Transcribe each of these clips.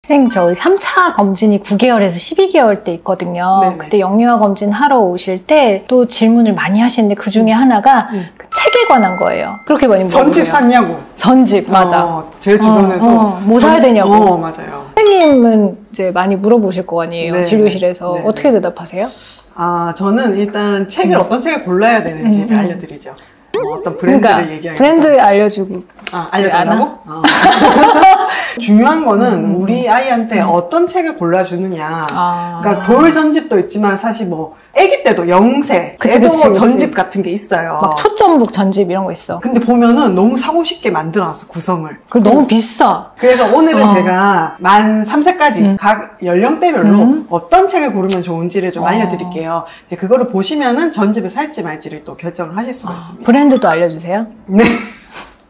선생님, 저희 3차 검진이 9개월에서 12개월 때 있거든요. 네네. 그때 영유아 검진 하러 오실 때 또 질문을 많이 하시는데 그 중에 하나가 그 책에 관한 거예요. 그렇게 많이 물어보세요. 전집 샀냐고. 전집, 맞아. 제 주변에도. 뭐 사야 되냐고. 맞아요. 선생님은 이제 많이 물어보실 거 아니에요. 네. 진료실에서. 네. 어떻게 대답하세요? 저는 일단 책을 어떤 책을 골라야 되는지를 알려드리죠. 어떤 브랜드를 그러니까 얘기하겠다. 브랜드 알려주고. 알려달라고? 중요한 거는 우리 아이한테 어떤 책을 골라주느냐. 그러니까 돌 전집도 있지만 사실 뭐 아기 때도 영세, 애도 전집 같은 게 있어요. 막 초점북 전집 이런 거 있어. 근데 보면은 너무 사고 싶게 만들어놨어, 구성을. 그리고 너무 비싸. 그래서 오늘은 제가 만 3세까지 각 연령대별로 어떤 책을 고르면 좋은지를 좀 알려드릴게요. 이제 그거를 보시면은 전집을 살지 말지를 또 결정을 하실 수가 있습니다. 브랜드도 알려주세요? 네.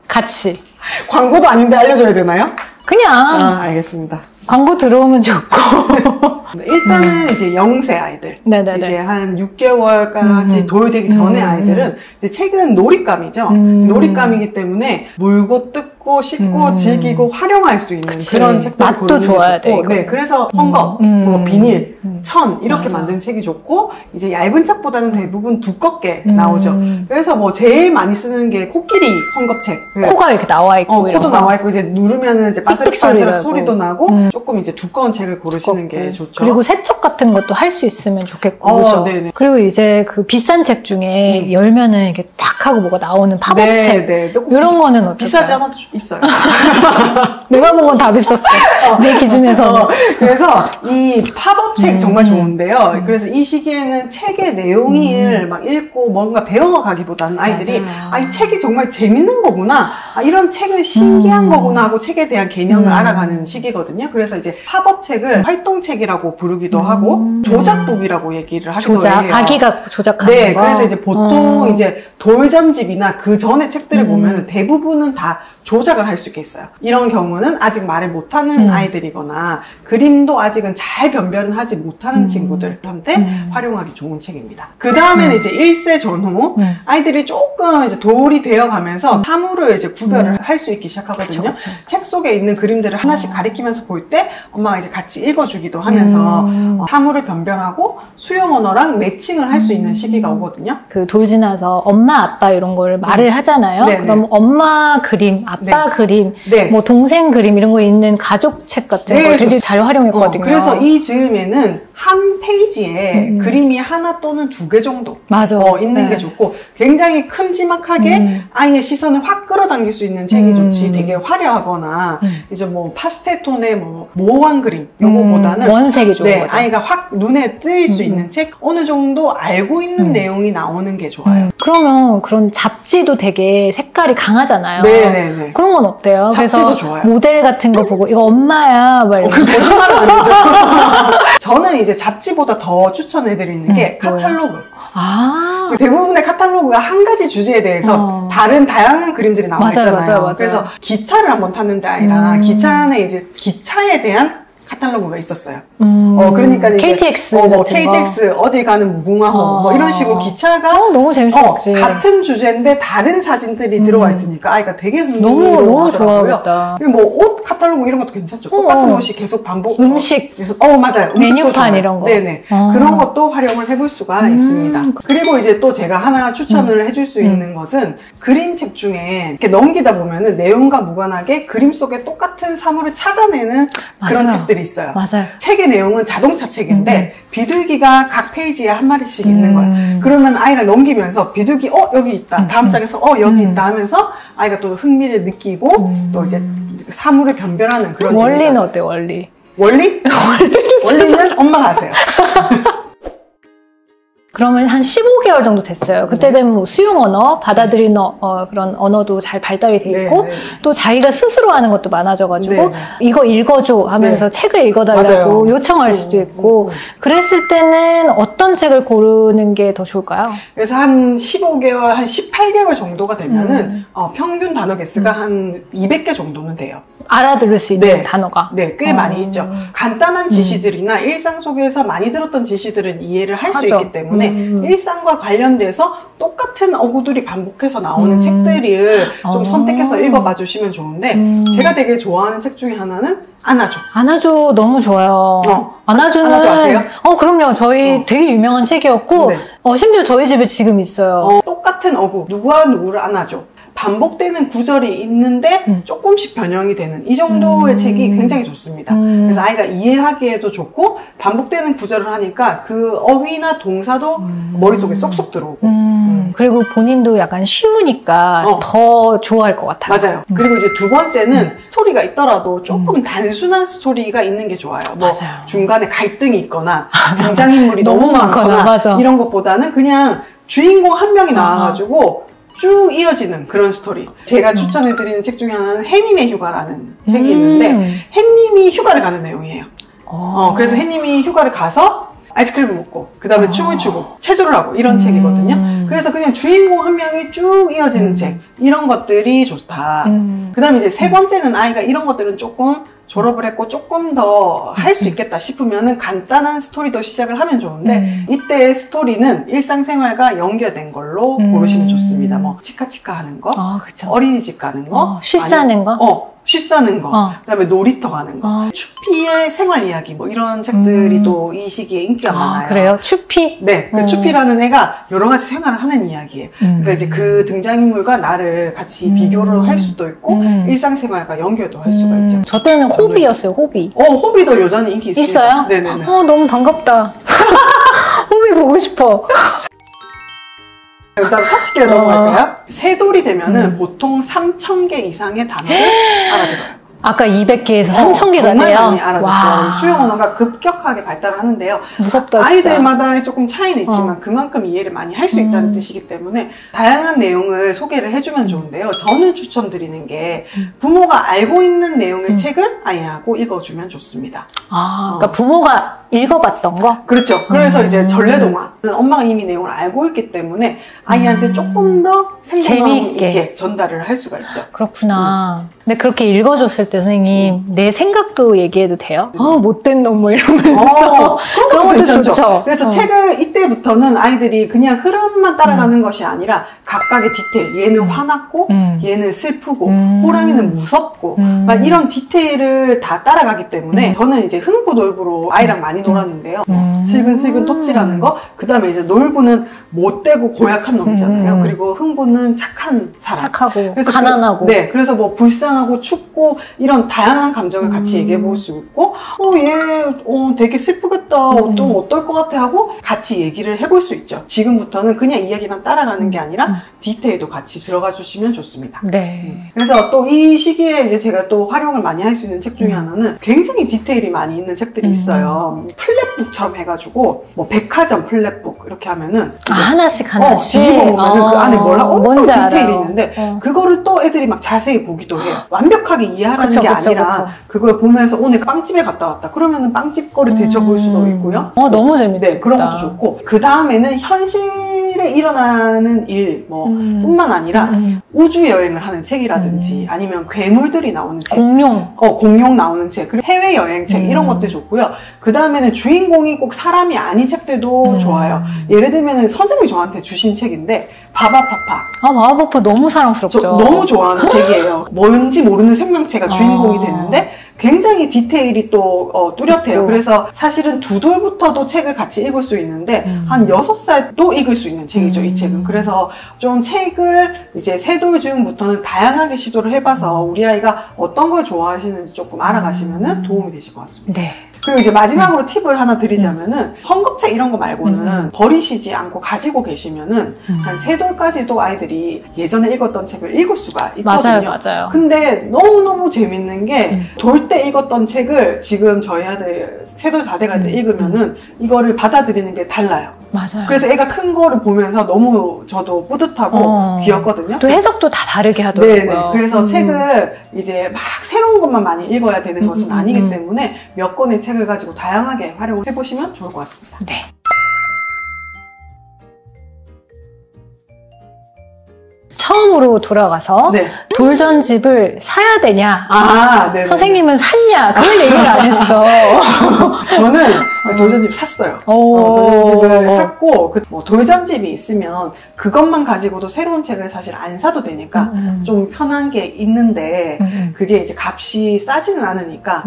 같이. 광고도 아닌데 알려줘야 되나요? 그냥. 알겠습니다. 광고 들어오면 좋고. 일단은 이제 영세 아이들. 네네네. 이제 한 6개월까지 돌되기 전에 아이들은 이제 책은 놀잇감이죠. 놀잇감이기 때문에 물고 뜯고 씻고 즐기고 활용할 수 있는 그런 책들을 고르는 게 좋아야 좋고. 돼, 네, 그래서 헝겊, 뭐 비닐, 천 이렇게 만든 책이 좋고 이제 얇은 책보다는 대부분 두껍게 나오죠. 그래서 뭐 제일 많이 쓰는 게 코끼리 헝겊책. 코가 이렇게 나와 있고 코도 나와 있고 이제 누르면은 이제 바스락바스락 소리도 나고 조금 이제 두꺼운 책을 고르시는 게 좋죠. 그리고 세척 같은 것도 할 수 있으면 좋겠고. 그렇죠? 네네. 그리고 이제 그 비싼 책 중에 열면은 이렇게 탁 하고 뭐가 나오는 팝업책. 네. 이런 거는 어떨까요? 비싸지 않아도 있어요. 내가 본 건 다 비쌌어. 내 기준에서는. 그래서 이 팝업책 정말 좋은데요. 그래서 이 시기에는 책의 내용을 막 읽고 뭔가 배워가기보다는 아이들이 이 책이 정말 재밌는 거구나. 이런 책은 신기한 거구나 하고 책에 대한 개념을 알아가는 시기거든요. 그래서 이제 팝업책을 활동책이라고 부르기도 하고 조작북이라고 얘기를 하기도 해요. 아기가 조작하는 네, 거. 그래서 이제 보통 이제 돌전집이나 그 전에 책들을 보면 대부분은 다 조작을 할 수 있겠어요. 이런 경우는 아직 말을 못하는 아이들이거나 그림도 아직은 잘 변별은 하지 못하는 친구들한테 활용하기 좋은 책입니다. 그 다음에는 이제 1세 전후 아이들이 조금 이제 돌이 되어가면서 사물을 이제 구별을 할 수 있기 시작하거든요. 그쵸. 책 속에 있는 그림들을 하나씩 가리키면서 볼 때 엄마가 이제 같이 읽어주기도 하면서 사물을 변별하고 수용 언어랑 매칭을 할 수 있는 시기가 오거든요. 그 돌 지나서 엄마, 아빠 이런 걸 말을 하잖아요. 네네. 그럼 엄마 그림, 아빠 그림, 뭐 동생 그림 이런 거 있는 가족 책 같은 거 되게 좋습니다. 잘 활용했거든요. 그래서 이 즈음에는 한 페이지에 그림이 하나 또는 2개 정도 있는 게 좋고 굉장히 큼지막하게 아이의 시선을 확 끌어당길 수 있는 책이 좋지. 되게 화려하거나 이제 뭐 파스텔 톤의 뭐 모호한 그림 요거보다는 원색이 좋은 거죠. 아이가 확 눈에 띄일 수 있는 책 어느 정도 알고 있는 내용이 나오는 게 좋아요. 그러면 그런 잡지도 되게 색깔이 강하잖아요. 네네네. 그런 건 어때요? 잡지도 그래서 좋아요. 모델 같은 거 보고 이거 엄마야 막 이러면서. 그 거짓말은 아니죠. 저는 이제 잡지보다 더 추천해드리는 게 카탈로그. 대부분의 카탈로그가 한 가지 주제에 대해서 다양한 그림들이 나와 있잖아요. 맞아요. 그래서 기차를 한번 탔는데 아이랑 기차 안에 이제 기차에 대한 카탈로그가 있었어요. 그러니까 KTX 뭐 KTX 어딜 가는 무궁화호 뭐 이런 식으로 기차가 너무 재밌었지. 같은 주제인데 다른 사진들이 들어와 있으니까 아이가 되게 너무 좋아하겠다. 그리고 뭐 옷 카탈로그 이런 것도 괜찮죠. 똑같은 옷이 계속 반복. 음식. 맞아요. 메뉴판 이런 거. 네네. 그런 것도 활용을 해볼 수가 있습니다. 그리고 이제 또 제가 하나 추천을 해줄 수 있는 것은 그림책 중에 이렇게 넘기다 보면은 내용과 무관하게 그림 속에 똑같은 사물을 찾아내는 그런 책들이 있어요. 맞아요. 책의 내용은 자동차 책인데 비둘기가 각 페이지에 한 마리씩 있는 거예요. 그러면 아이랑 넘기면서 비둘기 여기 있다. 다음 장에서 여기 있다 하면서 아이가 또 흥미를 느끼고 또 이제 사물을 변별하는 그런 원리는 재미가. 어때요? 원리? 원리는 엄마가 하세요. 그러면 한 15개월 정도 됐어요. 그때 되면 뭐 수용 언어, 받아들이는 그런 언어도 잘 발달이 돼 있고 또 자기가 스스로 하는 것도 많아져가지고 이거 읽어줘 하면서 책을 읽어달라고 요청할 수도 있고 그랬을 때는 어떤 책을 고르는 게 더 좋을까요? 그래서 한 15개월, 한 18개월 정도가 되면은 평균 단어 개수가 한 200개 정도는 돼요. 알아들을 수 있는 네. 단어가. 네, 꽤 많이 있죠. 간단한 지시들이나 일상 속에서 많이 들었던 지시들은 이해를 할 수 있기 때문에 일상과 관련돼서 똑같은 어구들이 반복해서 나오는 책들을 좀 선택해서 읽어봐 주시면 좋은데 제가 되게 좋아하는 책 중에 하나는 안아줘. 안아줘 너무 좋아요. 안아줘는 안아줘 아세요? 그럼요. 저희 되게 유명한 책이었고 네. 심지어 저희 집에 지금 있어요. 똑같은 어구, 누구와 누구를 안아줘. 반복되는 구절이 있는데 조금씩 변형이 되는 이 정도의 책이 굉장히 좋습니다. 그래서 아이가 이해하기에도 좋고 반복되는 구절을 하니까 그 어휘나 동사도 머릿속에 쏙쏙 들어오고 그리고 본인도 약간 쉬우니까 더 좋아할 것 같아요. 맞아요. 그리고 이제 두 번째는 스토리가 있더라도 조금 단순한 스토리가 있는 게 좋아요. 뭐 맞아요. 중간에 갈등이 있거나 등장인물이 너무 너무 많거나 맞아. 이런 것보다는 그냥 주인공 한 명이 나와가지고 쭉 이어지는 그런 스토리. 제가 추천해드리는 책 중에 하나는 해님의 휴가라는 책이 있는데 해님이 휴가를 가는 내용이에요. 그래서 해님이 휴가를 가서 아이스크림을 먹고 그 다음에 춤을 추고 체조를 하고 이런 책이거든요. 그래서 그냥 주인공 한 명이 쭉 이어지는 책 이런 것들이 좋다. 그 다음에 이제 세 번째는 아이가 이런 것들은 조금 졸업을 했고 조금 더 할 수 있겠다 싶으면은 간단한 스토리도 시작을 하면 좋은데 이때의 스토리는 일상생활과 연결된 걸로 고르시면 좋습니다. 뭐 치카치카 하는 거, 그쵸. 어린이집 가는 거, 쉬 싸는 거, 쉬 싸는 거, 그다음에 놀이터 가는 거, 추피의 생활 이야기 뭐 이런 책들이 또 이 시기에 인기가 많아요. 그래요? 추피? 네, 그 추피라는 애가 여러 가지 생활을 하는 이야기예요. 그러니까 이제 그 등장인물과 나를 같이 비교를 할 수도 있고 일상생활과 연결도 할 수가 있죠. 저 때는 호비였어요, 호비. 호비도 여전히 인기 있습니다. 있어요? 네네네. 너무 반갑다. 호비 보고 싶어. 그다음 30개를 넘어갈까요? 새돌이 되면은 보통 3,000개 이상의 단어를 알아들어요. 아까 200개에서 3,000개가 정말 돼요? 많이 알아듣죠. 수용 언어가 급격하게 발달하는데요. 무섭다, 진짜. 아이들마다 조금 차이는 있지만 그만큼 이해를 많이 할 수 있다는 뜻이기 때문에 다양한 내용을 소개를 해주면 좋은데요. 저는 추천드리는 게 부모가 알고 있는 내용의 책을 아이하고 읽어주면 좋습니다. 그러니까 부모가 읽어봤던 거? 그렇죠. 그래서 이제 전래동화. 엄마가 이미 내용을 알고 있기 때문에 아이한테 조금 더 생동감 있게 전달을 할 수가 있죠. 그렇구나. 근데 그렇게 읽어줬을 때 선생님 내 생각도 얘기해도 돼요? 못된 놈 뭐 이러면서 그런 것도 괜찮죠. 좋죠. 그래서 책을 이때부터는 아이들이 그냥 흐름만 따라가는 것이 아니라 각각의 디테일, 얘는 화났고 얘는 슬프고 호랑이는 무섭고 막 이런 디테일을 다 따라가기 때문에 저는 이제 흥부 놀부로 아이랑 많이 놀았는데요. 슬근슬근 톱질하는 거, 그 다음에 이제 놀부는 못되고 고약한 놈이잖아요. 그리고 흥부는 착한 사람. 착하고 그래서 가난하고. 그래서 뭐 불쌍하고 춥고 이런 다양한 감정을 같이 얘기해 볼 수 있고 얘 되게 슬프겠다. 좀 어떨 것 같아 하고 같이 얘기를 해볼 수 있죠. 지금부터는 그냥 이야기만 따라가는 게 아니라 디테일도 같이 들어가 주시면 좋습니다. 네. 그래서 또 이 시기에 이제 제가 또 활용을 많이 할 수 있는 책 중에 하나는 굉장히 디테일이 많이 있는 책들이 있어요. 플랫북처럼 해가지고 뭐 백화점 플랫북 이렇게 하면은 하나씩 뒤집어 보면은 그 안에 엄청 디테일이 알아요. 있는데 그거를 또 애들이 막 자세히 보기도 해요. 완벽하게 이해하라는 그쵸, 게 그쵸, 아니라 그쵸. 그걸 보면서 오늘 빵집에 갔다 왔다. 그러면은 빵집 거를 들춰볼 수도 있고요. 너무 재밌다. 네, 그런 것도 좋고 그 다음에는 현실에 일어나는 일 뿐만 아니라 우주 여행을 하는 책이라든지 아니면 괴물들이 나오는 책, 공룡 나오는 책, 그리고 해외 여행 책 이런 것도 좋고요. 그 다음에는 주인공이 꼭 사람이 아닌 책들도 좋아요. 예를 들면은 선생님이 저한테 주신 책인데 바바파파. 바바파파 너무 사랑스럽죠. 저 너무 좋아하는 책이에요. 뭔지 모르는 생명체가 주인공이 되는데 굉장히 디테일이 또 뚜렷해요. 그래서 사실은 2돌부터도 책을 같이 읽을 수 있는데 한 6살도 읽을 수 있는 책이죠, 이 책은. 그래서 좀 책을 이제 3돌 즈음부터는 다양하게 시도를 해봐서 우리 아이가 어떤 걸 좋아하시는지 조금 알아가시면 도움이 되실 것 같습니다. 네. 그리고 이제 마지막으로 팁을 하나 드리자면은 헝겊책 이런 거 말고는 버리시지 않고 가지고 계시면은 한 3돌까지도 아이들이 예전에 읽었던 책을 읽을 수가 있거든요. 맞아요. 근데 너무너무 재밌는 게 돌 때 읽었던 책을 지금 저희 아들 3돌 다 돼갈 때 읽으면은 이거를 받아들이는 게 달라요. 맞아요. 그래서 애가 큰 거를 보면서 너무 저도 뿌듯하고 귀엽거든요. 또 해석도 다 다르게 하더라고요. 네네. 그래서 책을 이제 막 새로운 것만 많이 읽어야 되는 것은 아니기 때문에 몇 권의 책을 가지고 다양하게 활용을 해보시면 좋을 것 같습니다. 네. 처음으로 돌아가서 네. 돌전집을 사야 되냐? 네. 선생님은 샀냐? 그걸 얘기를 안 했어. 저는 돌전집 샀어요. 돌전집을 샀고, 돌전집이 있으면 그것만 가지고도 새로운 책을 사실 안 사도 되니까 좀 편한 게 있는데, 그게 이제 값이 싸지는 않으니까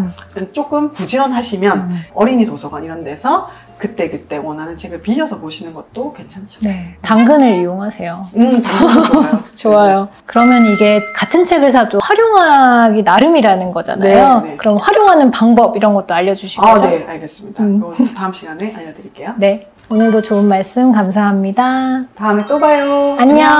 조금 부지런하시면 어린이 도서관 이런 데서 그때 원하는 책을 빌려서 보시는 것도 괜찮죠. 네. 당근을 이용하세요. 당근 좋아요. 좋아요. 네. 그러면 이게 같은 책을 사도 활용하기 나름이라는 거잖아요. 네. 그럼 활용하는 방법 이런 것도 알려주시겠죠? 네, 알겠습니다. 그건 다음 시간에 알려드릴게요. 네. 오늘도 좋은 말씀 감사합니다. 다음에 또 봐요. 안녕.